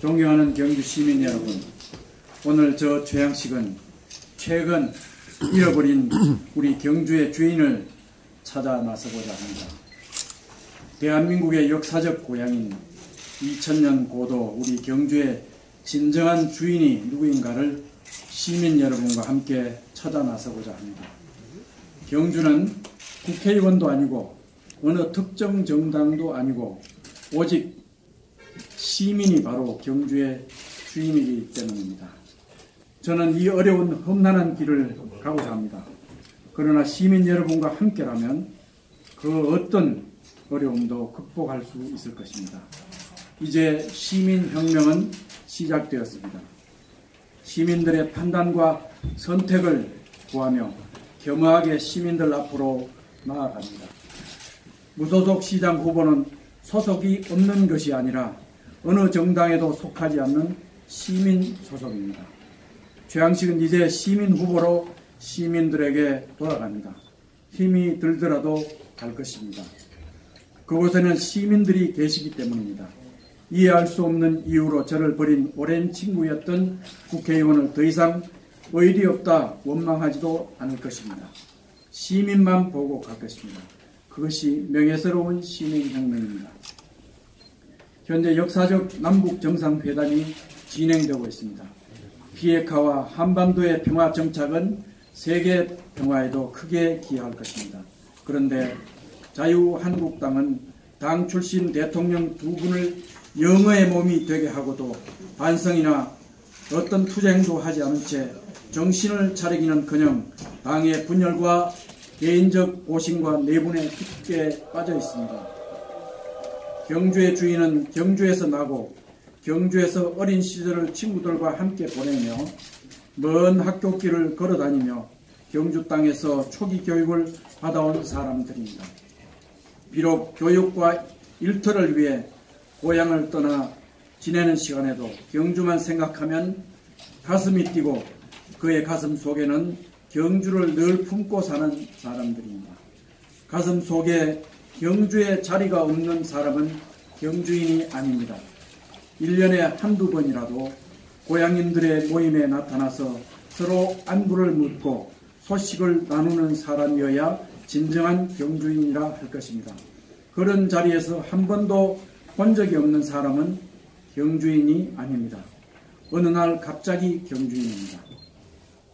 존경하는 경주 시민 여러분, 오늘 저 최양식은 최근 잃어버린 우리 경주의 주인을 찾아 나서고자 합니다. 대한민국의 역사적 고향인 2000년 고도 우리 경주의 진정한 주인이 누구인가를 시민 여러분과 함께 찾아 나서고자 합니다. 경주는 국회의원도 아니고 어느 특정 정당도 아니고 오직 시민이 바로 경주의 주인이기 때문입니다. 저는 이 어려운 험난한 길을 가고자 합니다. 그러나 시민 여러분과 함께라면 그 어떤 어려움도 극복할 수 있을 것입니다. 이제 시민혁명은 시작되었습니다. 시민들의 판단과 선택을 구하며 겸허하게 시민들 앞으로 나아갑니다. 무소속 시장 후보는 소속이 없는 것이 아니라 어느 정당에도 속하지 않는 시민 소속입니다. 최양식은 이제 시민 후보로 시민들에게 돌아갑니다. 힘이 들더라도 갈 것입니다. 그곳에는 시민들이 계시기 때문입니다. 이해할 수 없는 이유로 저를 버린 오랜 친구였던 국회의원을 더 이상 의리 없다 원망하지도 않을 것입니다. 시민만 보고 갈 것입니다. 그것이 명예스러운 시민혁명입니다. 현재 역사적 남북정상회담이 진행되고 있습니다. 비핵화와 한반도의 평화 정착은 세계 평화에도 크게 기여할 것입니다. 그런데 자유한국당은 당 출신 대통령 두 분을 영어의 몸이 되게 하고도 반성이나 어떤 투쟁도 하지 않은 채 정신을 차리기는커녕 당의 분열과 개인적 고심과 내분에 깊게 빠져 있습니다. 경주의 주인은 경주에서 나고 경주에서 어린 시절을 친구들과 함께 보내며 먼 학교길을 걸어다니며 경주 땅에서 초기 교육을 받아온 사람들입니다. 비록 교육과 일터를 위해 고향을 떠나 지내는 시간에도 경주만 생각하면 가슴이 뛰고 그의 가슴 속에는 경주를 늘 품고 사는 사람들입니다. 가슴 속에 경주에 자리가 없는 사람은 경주인이 아닙니다. 1년에 한두 번이라도 고향인들의 모임에 나타나서 서로 안부를 묻고 소식을 나누는 사람이어야 진정한 경주인이라 할 것입니다. 그런 자리에서 한 번도 본 적이 없는 사람은 경주인이 아닙니다. 어느 날 갑자기 경주인입니다.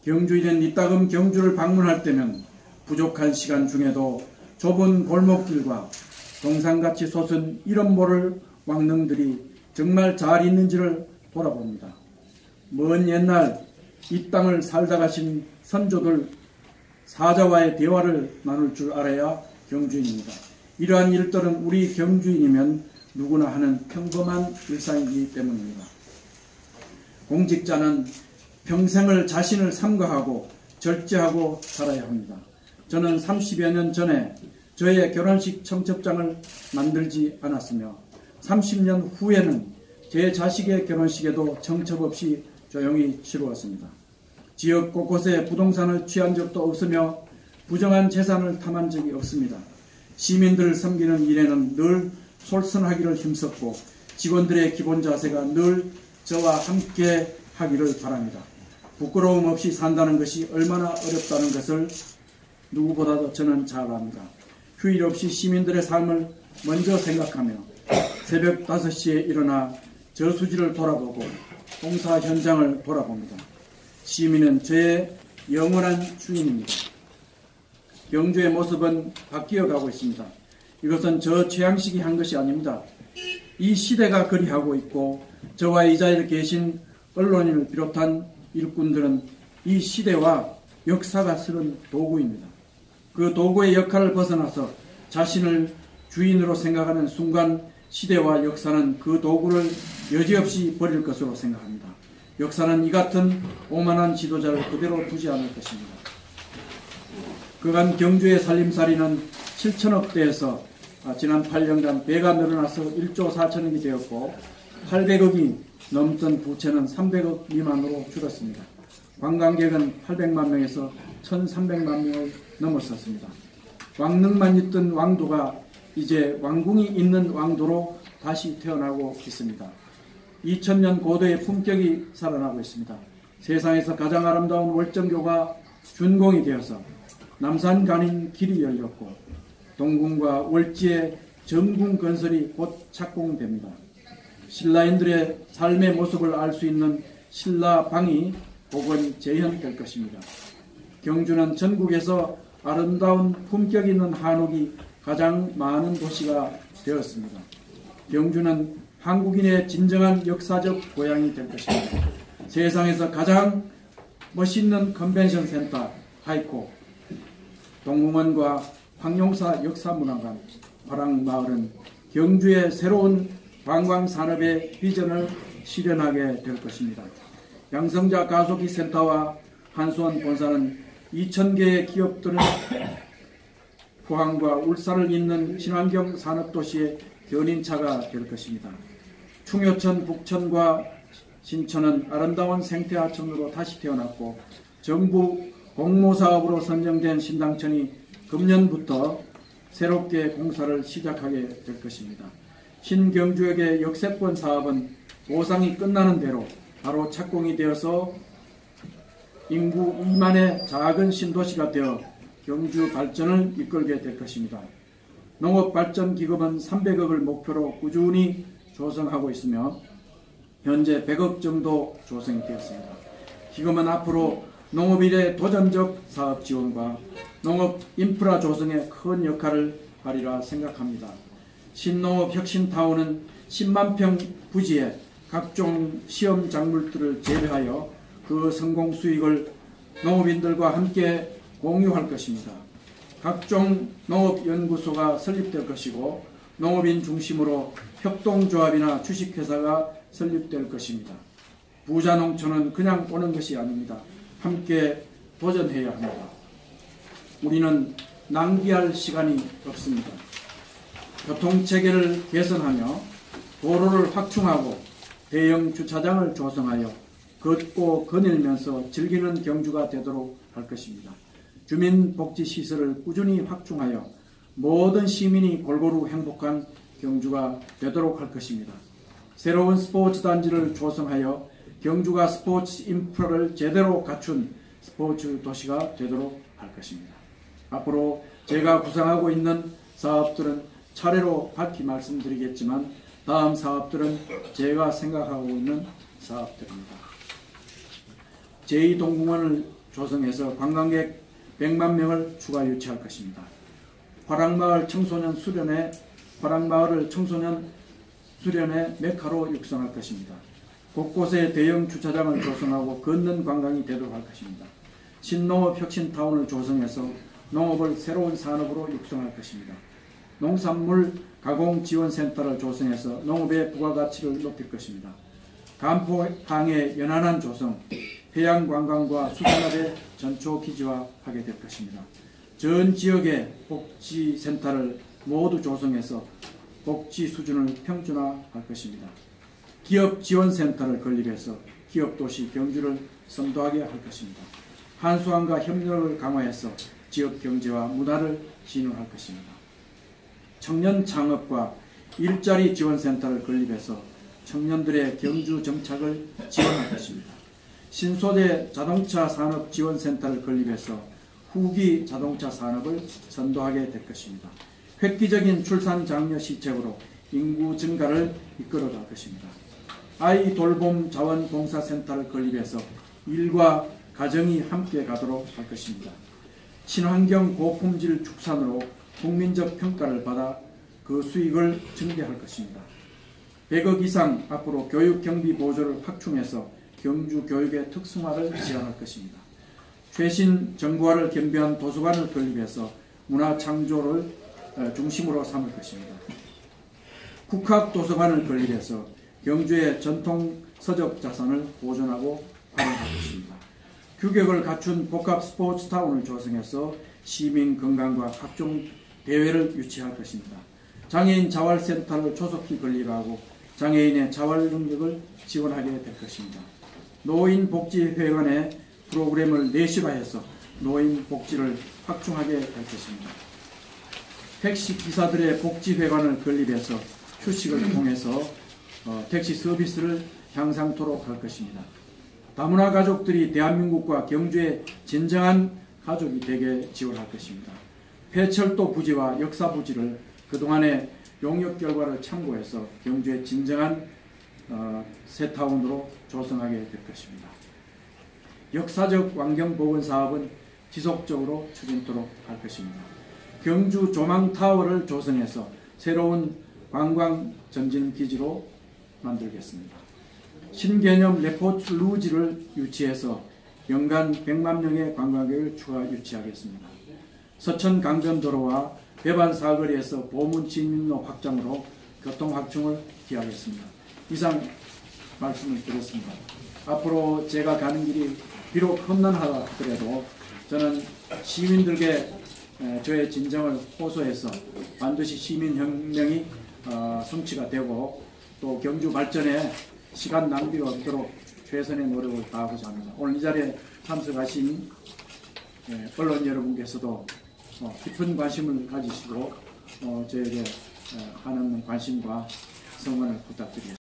경주인은 이따금 경주를 방문할 때면 부족한 시간 중에도 좁은 골목길과 동상같이 솟은 이름 모를 왕릉들이 정말 잘 있는지를 돌아봅니다. 먼 옛날 이 땅을 살다 가신 선조들 사자와의 대화를 나눌 줄 알아야 경주인입니다. 이러한 일들은 우리 경주인이면 누구나 하는 평범한 일상이기 때문입니다. 공직자는 평생을 자신을 삼가하고 절제하고 살아야 합니다. 저는 30여 년 전에 저의 결혼식 청첩장을 만들지 않았으며 30년 후에는 제 자식의 결혼식에도 청첩 없이 조용히 치루었습니다. 지역 곳곳에 부동산을 취한 적도 없으며 부정한 재산을 탐한 적이 없습니다. 시민들을 섬기는 일에는 늘 솔선하기를 힘썼고 직원들의 기본 자세가 늘 저와 함께 하기를 바랍니다. 부끄러움 없이 산다는 것이 얼마나 어렵다는 것을 누구보다도 저는 잘 압니다. 휴일 없이 시민들의 삶을 먼저 생각하며 새벽 5시에 일어나 저수지를 돌아보고 공사 현장을 돌아봅니다. 시민은 저의 영원한 주인입니다. 경주의 모습은 바뀌어가고 있습니다. 이것은 저 최양식이 한 것이 아닙니다. 이 시대가 그리하고 있고 저와 이 자리에 계신 언론인을 비롯한 일꾼들은 이 시대와 역사가 쓰는 도구입니다. 그 도구의 역할을 벗어나서 자신을 주인으로 생각하는 순간 시대와 역사는 그 도구를 여지없이 버릴 것으로 생각합니다. 역사는 이 같은 오만한 지도자를 그대로 두지 않을 것입니다. 그간 경주의 살림살이는 7천억 대에서 지난 8년간 배가 늘어나서 1조 4천억이 되었고 800억이 넘던 부채는 300억 미만으로 줄었습니다. 관광객은 800만 명에서 1,300만 명을 넘었었습니다. 왕릉만 있던 왕도가 이제 왕궁이 있는 왕도로 다시 태어나고 있습니다. 2000년 고도의 품격이 살아나고 있습니다. 세상에서 가장 아름다운 월정교가 준공이 되어서 남산 가는 길이 열렸고 동궁과 월지의 정궁 건설이 곧 착공됩니다. 신라인들의 삶의 모습을 알 수 있는 신라방이 복원 재현될 것입니다. 경주는 전국에서 아름다운 품격 있는 한옥이 가장 많은 도시가 되었습니다. 경주는 한국인의 진정한 역사적 고향이 될 것입니다. 세상에서 가장 멋있는 컨벤션 센터 하이코, 동궁원과 황룡사 역사문화관, 화랑마을은 경주의 새로운 관광산업의 비전을 실현하게 될 것입니다. 양성자 가속기 센터와 한수원 본사는 2000개의 기업들은 포항과 울산을 잇는 친환경 산업도시의 견인차가 될 것입니다. 충효천, 북천과 신천은 아름다운 생태하천으로 다시 태어났고 정부 공모사업으로 선정된 신당천이 금년부터 새롭게 공사를 시작하게 될 것입니다. 신경주역의 역세권 사업은 보상이 끝나는 대로 바로 착공이 되어서 인구 2만의 작은 신도시가 되어 경주 발전을 이끌게 될 것입니다. 농업발전기금은 300억을 목표로 꾸준히 조성하고 있으며 현재 100억 정도 조성이 되었습니다. 기금은 앞으로 농업일의 도전적 사업 지원과 농업 인프라 조성에 큰 역할을 하리라 생각합니다. 신농업 혁신타운은 10만 평 부지에 각종 시험 작물들을 재배하여 그 성공 수익을 농업인들과 함께 공유할 것입니다. 각종 농업연구소가 설립될 것이고 농업인 중심으로 협동조합이나 주식회사가 설립될 것입니다. 부자농촌은 그냥 오는 것이 아닙니다. 함께 도전해야 합니다. 우리는 낭비할 시간이 없습니다. 교통체계를 개선하며 도로를 확충하고 대형 주차장을 조성하여 걷고 거닐면서 즐기는 경주가 되도록 할 것입니다. 주민복지시설을 꾸준히 확충하여 모든 시민이 골고루 행복한 경주가 되도록 할 것입니다. 새로운 스포츠 단지를 조성하여 경주가 스포츠 인프라를 제대로 갖춘 스포츠 도시가 되도록 할 것입니다. 앞으로 제가 구상하고 있는 사업들은 차례로 밝히 말씀드리겠지만 다음 사업들은 제가 생각하고 있는 사업들입니다. 제2동궁원을 조성해서 관광객 100만 명을 추가 유치할 것입니다. 화랑마을을 청소년 수련의 메카로 육성할 것입니다. 곳곳에 대형 주차장을 조성하고 걷는 관광이 되도록 할 것입니다. 신농업 혁신타운을 조성해서 농업을 새로운 산업으로 육성할 것입니다. 농산물 가공지원센터를 조성해서 농업의 부가가치를 높일 것입니다. 간포항의 연안한 조성, 해양관광과 수산업의 전초기지화하게 될 것입니다. 전 지역의 복지센터를 모두 조성해서 복지 수준을 평준화할 것입니다. 기업지원센터를 건립해서 기업도시 경주를 선도하게 할 것입니다. 한수항과 협력을 강화해서 지역경제와 문화를 진흥할 것입니다. 청년 창업과 일자리 지원센터를 건립해서 청년들의 경주 정착을 지원할 것입니다. 신소재 자동차 산업 지원센터를 건립해서 후기 자동차 산업을 선도하게 될 것입니다. 획기적인 출산 장려 시책으로 인구 증가를 이끌어갈 것입니다. 아이 돌봄 자원봉사센터를 건립해서 일과 가정이 함께 가도록 할 것입니다. 친환경 고품질 축산으로 국민적 평가를 받아 그 수익을 증대할 것입니다. 100억 이상 앞으로 교육 경비 보조를 확충해서 경주 교육의 특성화를 지향할 것입니다. 최신 정보화를 겸비한 도서관을 건립해서 문화 창조를 중심으로 삼을 것입니다. 국학도서관을 건립해서 경주의 전통 서적 자산을 보존하고 활용할 것입니다. 규격을 갖춘 복합 스포츠타운을 조성해서 시민 건강과 각종 대회를 유치할 것입니다. 장애인 자활센터를 조속히 건립하고 장애인의 자활 능력을 지원하게 될 것입니다. 노인복지회관의 프로그램을 내실화해서 노인복지를 확충하게 될 것입니다. 택시기사들의 복지회관을 건립해서 휴식을 통해서 택시 서비스를 향상토록 할 것입니다. 다문화 가족들이 대한민국과 경주의 진정한 가족이 되게 지원할 것입니다. 폐철도 부지와 역사 부지를 그동안의 용역 결과를 참고해서 경주의 진정한 새타운으로 조성하게 될 것입니다. 역사적 환경보건 사업은 지속적으로 추진토록 할 것입니다. 경주 조망타워를 조성해서 새로운 관광 전진기지로 만들겠습니다. 신개념 레포츠 루지를 유치해서 연간 100만 명의 관광객을 추가 유치하겠습니다. 서천 강변도로와 배반 사거리에서 보문 진입로 확장으로 교통 확충을 기하겠습니다. 이상 말씀을 드렸습니다. 앞으로 제가 가는 길이 비록 험난하다 하더라도 저는 시민들께 저의 진정을 호소해서 반드시 시민혁명이 성취가 되고 또 경주 발전에 시간 낭비가 없도록 최선의 노력을 다하고자 합니다. 오늘 이 자리에 참석하신 언론 여러분께서도 깊은 관심을 가지시고 저에게 하는 관심과 성원을 부탁드리겠습니다.